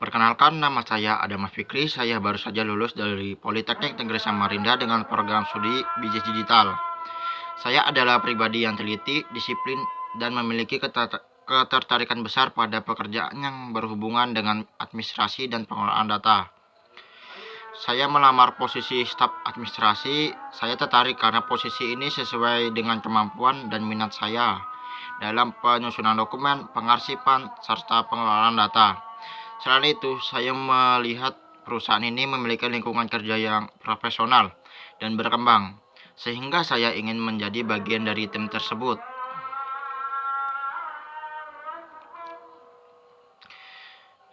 Perkenalkan, nama saya Adama Fikri. Saya baru saja lulus dari Politeknik Negeri Samarinda dengan program studi bisnis digital. Saya adalah pribadi yang teliti, disiplin, dan memiliki ketertarikan besar pada pekerjaan yang berhubungan dengan administrasi dan pengelolaan data. Saya melamar posisi staf administrasi. Saya tertarik karena posisi ini sesuai dengan kemampuan dan minat saya dalam penyusunan dokumen, pengarsipan, serta pengelolaan data. Selain itu, saya melihat perusahaan ini memiliki lingkungan kerja yang profesional dan berkembang, sehingga saya ingin menjadi bagian dari tim tersebut.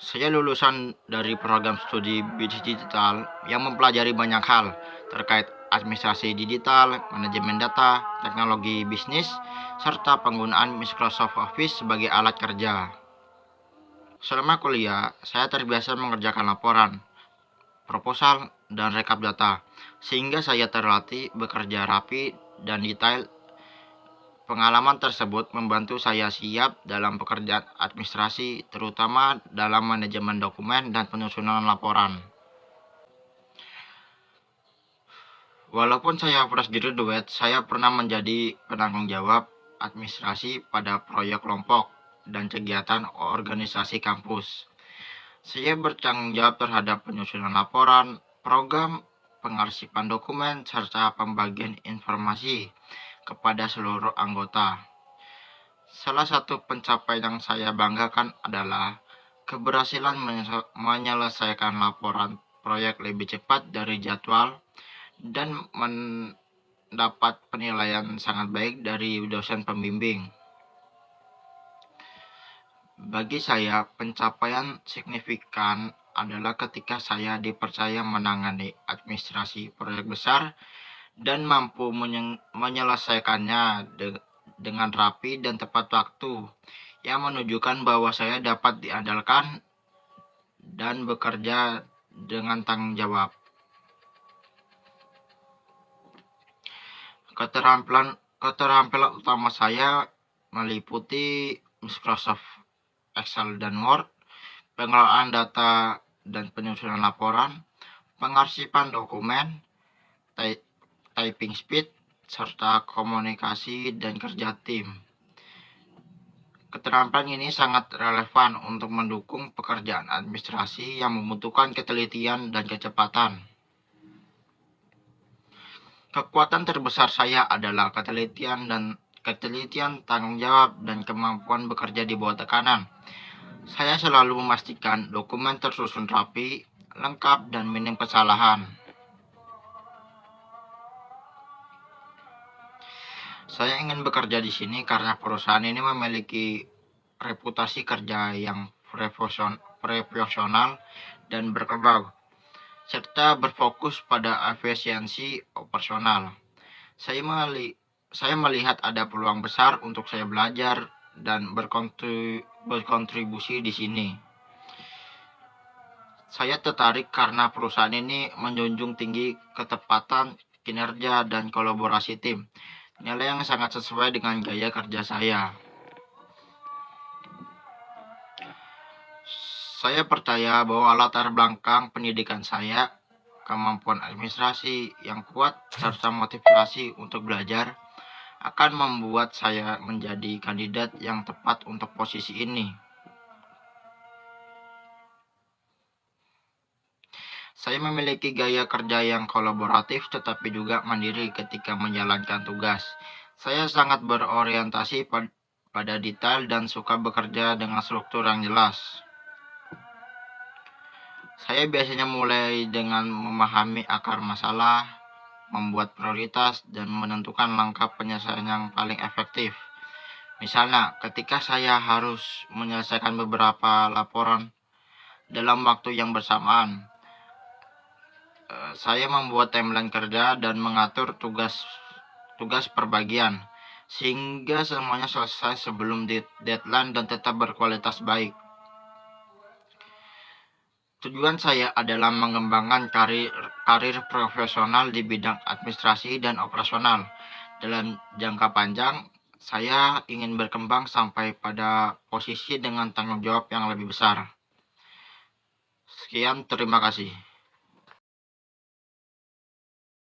Saya lulusan dari program studi bisnis digital yang mempelajari banyak hal terkait administrasi digital, manajemen data, teknologi bisnis, serta penggunaan Microsoft Office sebagai alat kerja. Selama kuliah, saya terbiasa mengerjakan laporan, proposal, dan rekap data, sehingga saya terlatih bekerja rapi dan detail. Pengalaman tersebut membantu saya siap dalam pekerjaan administrasi, terutama dalam manajemen dokumen dan penyusunan laporan. Walaupun saya fresh graduate, saya pernah menjadi penanggung jawab administrasi pada proyek kelompok dan kegiatan organisasi kampus. Saya bertanggung jawab terhadap penyusunan laporan, program, pengarsipan dokumen, serta pembagian informasi kepada seluruh anggota. Salah satu pencapaian yang saya banggakan adalah keberhasilan menyelesaikan laporan proyek lebih cepat dari jadwal dan mendapat penilaian sangat baik dari dosen pembimbing. Bagi saya, pencapaian signifikan adalah ketika saya dipercaya menangani administrasi proyek besar dan mampu menyelesaikannya dengan rapi dan tepat waktu, yang menunjukkan bahwa saya dapat diandalkan dan bekerja dengan tanggung jawab. Keterampilan utama saya meliputi Microsoft Excel dan Word, pengelolaan data dan penyusunan laporan, pengarsipan dokumen, typing speed, serta komunikasi dan kerja tim. Keterampilan ini sangat relevan untuk mendukung pekerjaan administrasi yang membutuhkan ketelitian dan kecepatan. Kekuatan terbesar saya adalah ketelitian, tanggung jawab, dan kemampuan bekerja di bawah tekanan. Saya selalu memastikan dokumen tersusun rapi, lengkap, dan minim kesalahan. Saya ingin bekerja di sini karena perusahaan ini memiliki reputasi kerja yang profesional dan berkembang, serta berfokus pada efisiensi operasional. Saya melihat ada peluang besar untuk saya belajar dan berkontribusi di sini. Saya tertarik karena perusahaan ini menjunjung tinggi ketepatan, kinerja, dan kolaborasi tim, nilai yang sangat sesuai dengan gaya kerja saya. Saya percaya bahwa latar belakang pendidikan saya, kemampuan administrasi yang kuat, serta motivasi untuk belajar akan membuat saya menjadi kandidat yang tepat untuk posisi ini. Saya memiliki gaya kerja yang kolaboratif tetapi juga mandiri ketika menjalankan tugas. Saya sangat berorientasi pada detail dan suka bekerja dengan struktur yang jelas. Saya biasanya mulai dengan memahami akar masalah, membuat prioritas, dan menentukan langkah penyelesaian yang paling efektif. Misalnya, ketika saya harus menyelesaikan beberapa laporan dalam waktu yang bersamaan, saya membuat timeline kerja dan mengatur tugas per bagian, sehingga semuanya selesai sebelum deadline dan tetap berkualitas baik. Tujuan saya adalah mengembangkan karir profesional di bidang administrasi dan operasional. Dalam jangka panjang, saya ingin berkembang sampai pada posisi dengan tanggung jawab yang lebih besar. Sekian, terima kasih.